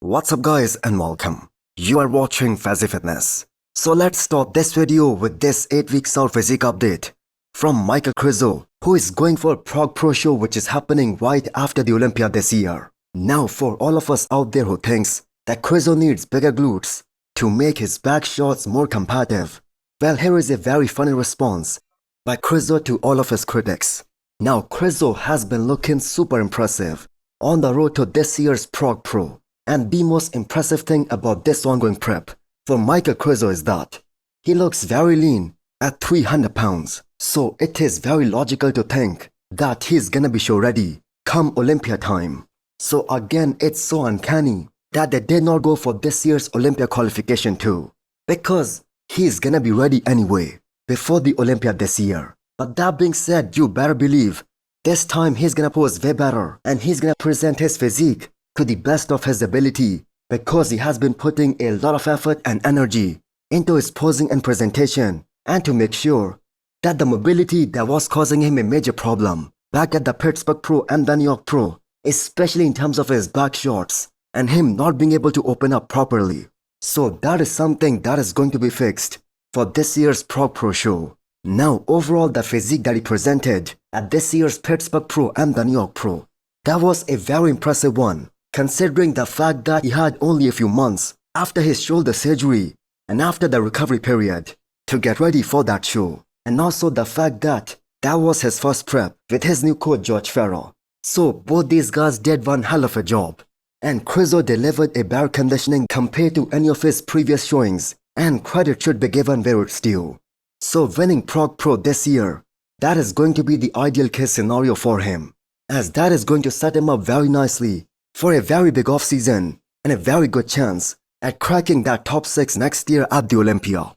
What's up guys and welcome. You are watching Fazi Fitness. So let's start this video with this 8 weeks out physique update from Michal Krizo, who is going for Prague Pro Show which is happening right after the Olympia this year. Now for all of us out there who thinks that Krizo needs bigger glutes to make his back shots more competitive, well, here is a very funny response by Krizo to all of his critics. Now Krizo has been looking super impressive on the road to this year's Prague Pro. And the most impressive thing about this ongoing prep for Michal Krizo is that he looks very lean at 300 pounds. So it is very logical to think that he's gonna be show ready come Olympia time. So again, it's so uncanny that they did not go for this year's Olympia qualification too, because he's gonna be ready anyway before the Olympia this year. But that being said, you better believe this time he's gonna pose way better and he's gonna present his physique to the best of his ability, because he has been putting a lot of effort and energy into his posing and presentation, and to make sure that the mobility that was causing him a major problem back at the Pittsburgh Pro and the New York Pro, especially in terms of his back shots and him not being able to open up properly. So that is something that is going to be fixed for this year's Prague Pro show. Now overall, the physique that he presented at this year's Pittsburgh Pro and the New York Pro, that was a very impressive one, considering the fact that he had only a few months after his shoulder surgery and after the recovery period to get ready for that show. And also the fact that that was his first prep with his new coach George Farrell. So both these guys did one hell of a job. And Krizo delivered a better conditioning compared to any of his previous showings, and credit should be given where it's due. So winning Prague Pro this year, that is going to be the ideal case scenario for him, as that is going to set him up very nicely for a very big off-season and a very good chance at cracking that top 6 next year at the Olympia.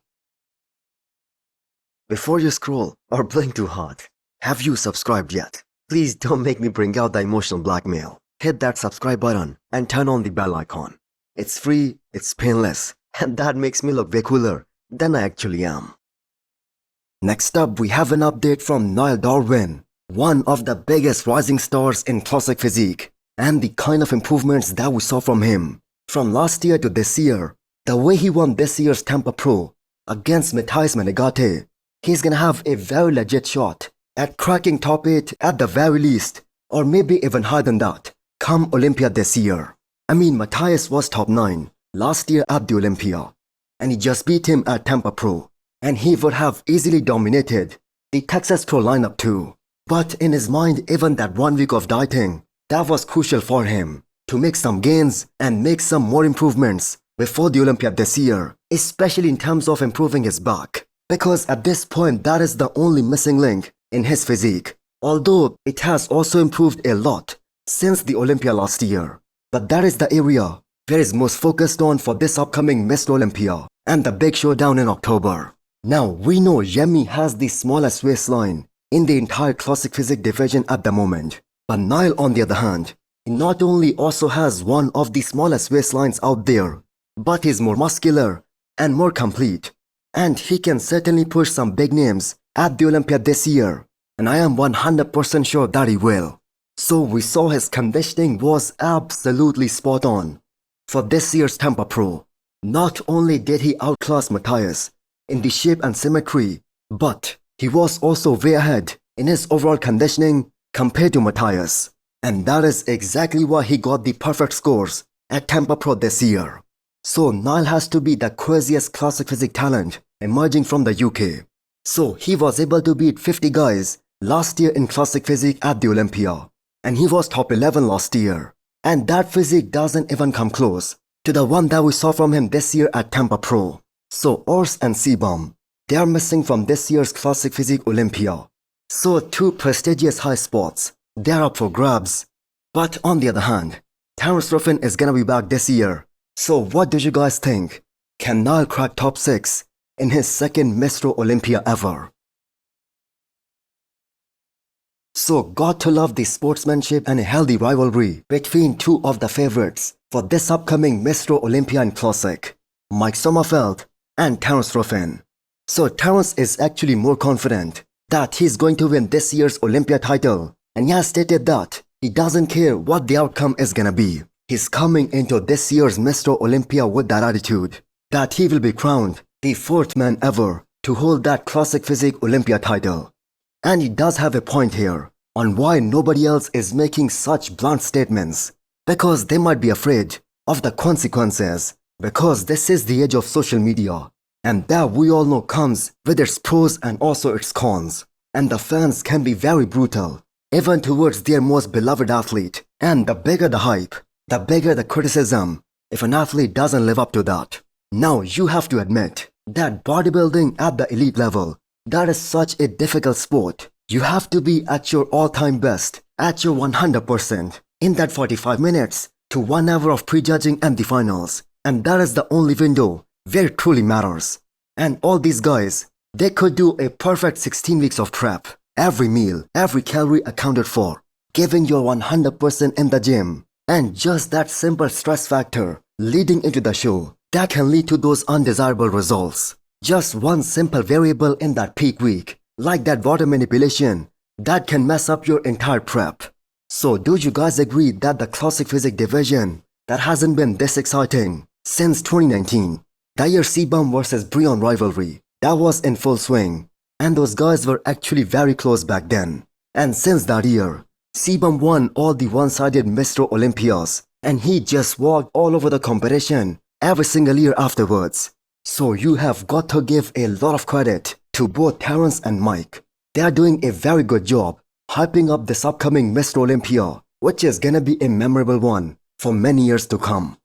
Before you scroll or blink too hard, have you subscribed yet? Please don't make me bring out the emotional blackmail. Hit that subscribe button and turn on the bell icon. It's free, it's painless, and that makes me look way cooler than I actually am. Next up, we have an update from Niall Darwin, one of the biggest rising stars in classic physique, and the kind of improvements that we saw from him from last year to this year. The way he won this year's Tampa Pro against Matthias Menegate, he's gonna have a very legit shot at cracking top 8 at the very least, or maybe even higher than that, come Olympia this year. I mean, Matthias was top 9 last year at the Olympia, and he just beat him at Tampa Pro, and he would have easily dominated the Texas Pro lineup too. But in his mind, even that 1 week of dieting, that was crucial for him to make some gains and make some more improvements before the Olympia this year, especially in terms of improving his back, because at this point that is the only missing link in his physique, although it has also improved a lot since the Olympia last year. But that is the area where he's most focused on for this upcoming Mr. Olympia and the big showdown in October. Now we know Yemi has the smallest waistline in the entire classic physique division at the moment. But Niall, on the other hand, he not only also has one of the smallest waistlines out there, but he's more muscular and more complete. And he can certainly push some big names at the Olympia this year, and I am 100% sure that he will. So we saw his conditioning was absolutely spot on for this year's Tampa Pro. Not only did he outclass Matthias in the shape and symmetry, but he was also way ahead in his overall conditioning compared to Matthias, and that is exactly why he got the perfect scores at Tampa Pro this year. So Niall has to be the craziest classic physique talent emerging from the UK. So he was able to beat 50 guys last year in classic physique at the Olympia, and he was top 11 last year, and that physique doesn't even come close to the one that we saw from him this year at Tampa Pro. So Ors and Sebum, they are missing from this year's classic physique Olympia. So 2 prestigious high spots, they're up for grabs. But on the other hand, Terence Ruffin is gonna be back this year. So what do you guys think? Can Niall crack top 6 in his second Mr. Olympia ever? So got to love the sportsmanship and a healthy rivalry between 2 of the favorites for this upcoming Mr. Olympia and Classic, Mike Sommerfeld and Terence Ruffin. So Terence is actually more confident that he's going to win this year's Olympia title, and he has stated that he doesn't care what the outcome is gonna be. He's coming into this year's Mr. Olympia with that attitude that he will be crowned the fourth man ever to hold that Classic Physique Olympia title. And he does have a point here on why nobody else is making such blunt statements, because they might be afraid of the consequences, because this is the age of social media, and that we all know comes with its pros and also its cons, and the fans can be very brutal, even towards their most beloved athlete, and the bigger the hype, the bigger the criticism if an athlete doesn't live up to that. Now you have to admit that bodybuilding at the elite level, that is such a difficult sport. You have to be at your all-time best, at your 100%, in that 45 minutes to 1 hour of prejudging and the finals. And that is the only window where it truly matters. And all these guys, they could do a perfect 16 weeks of prep. Every meal, every calorie accounted for, giving your 100% in the gym. And just that simple stress factor leading into the show, that can lead to those undesirable results. Just one simple variable in that peak week, like that water manipulation, that can mess up your entire prep. So do you guys agree that the Classic Physique division, that hasn't been this exciting since 2019? The year CBum versus Breon rivalry, that was in full swing, and those guys were actually very close back then. And since that year, CBum won all the one-sided Mr. Olympias, and he just walked all over the competition every single year afterwards. So you have got to give a lot of credit to both Terence and Mike. They are doing a very good job hyping up this upcoming Mr. Olympia, which is gonna be a memorable one for many years to come.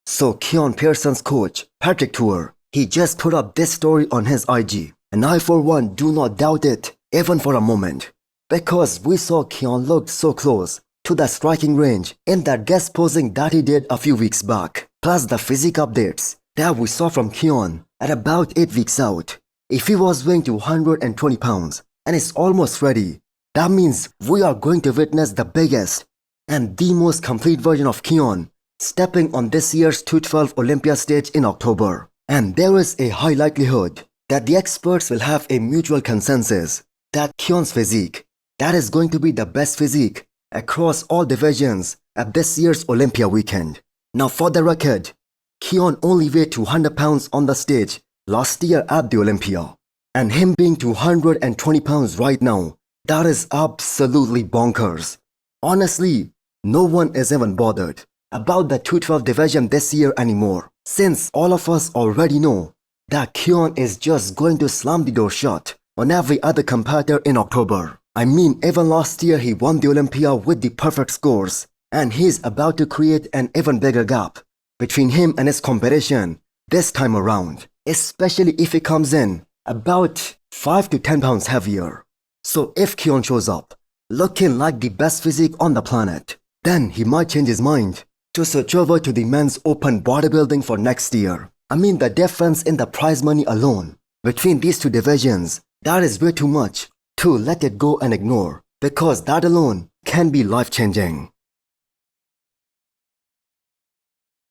So Keon Pearson's coach, Patrick Tuor, he just put up this story on his IG, and I for one do not doubt it even for a moment, because we saw Keon looked so close to the striking range in that guest posing that he did a few weeks back, plus the physique updates that we saw from Keon at about 8 weeks out. If he was weighing to 120 pounds and is almost ready, that means we are going to witness the biggest and the most complete version of Keon stepping on this year's 212 Olympia stage in October. And there is a high likelihood that the experts will have a mutual consensus that Keon's physique, that is going to be the best physique across all divisions at this year's Olympia weekend. Now for the record, Keon only weighed 200 pounds on the stage last year at the Olympia. And him being 220 pounds right now, that is absolutely bonkers. Honestly, no one is even bothered about the 212 division this year anymore, since all of us already know that Keon is just going to slam the door shut on every other competitor in October. I mean, even last year he won the Olympia with the perfect scores, and he's about to create an even bigger gap between him and his competition this time around, especially if he comes in about 5 to 10 pounds heavier. So if Keon shows up looking like the best physique on the planet, then he might change his mind to switch over to the men's open bodybuilding for next year. I mean, the difference in the prize money alone between these two divisions, that is way too much to let it go and ignore, because that alone can be life-changing.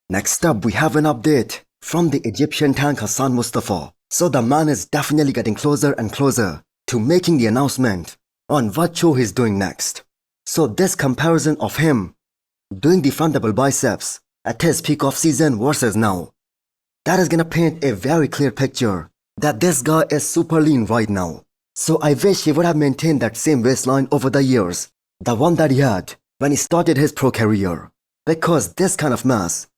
Next up, we have an update from the Egyptian tank Hassan Mustafa. So the man is definitely getting closer and closer to making the announcement on what show he's doing next. So this comparison of him doing the front double biceps at his peak of season versus now, that is gonna paint a very clear picture that this guy is super lean right now. So I wish he would have maintained that same waistline over the years, the one that he had when he started his pro career. Because this kind of mass,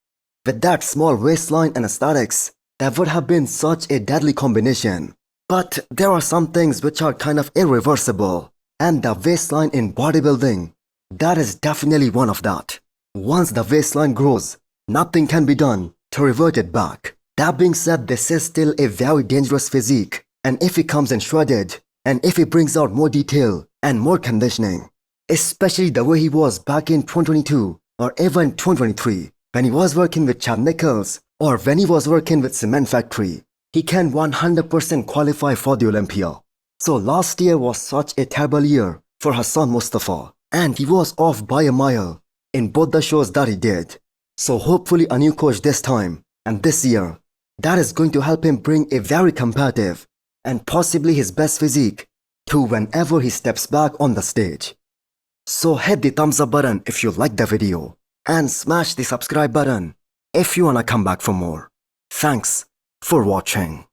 with that small waistline and aesthetics, that would have been such a deadly combination. But there are some things which are kind of irreversible, and the waistline in bodybuilding, that is definitely one of that. Once the waistline grows, nothing can be done to revert it back. That being said, this is still a very dangerous physique, and if he comes in shredded, and if he brings out more detail and more conditioning, especially the way he was back in 2022 or even 2023, when he was working with Chad Nichols or when he was working with Cement Factory, he can 100% qualify for the Olympia. So last year was such a terrible year for Hassan Mustafa, and he was off by a mile in both the shows that he did. So hopefully a new coach this time and this year, that is going to help him bring a very competitive and possibly his best physique to whenever he steps back on the stage. So hit the thumbs up button if you like the video and smash the subscribe button if you wanna come back for more. Thanks for watching.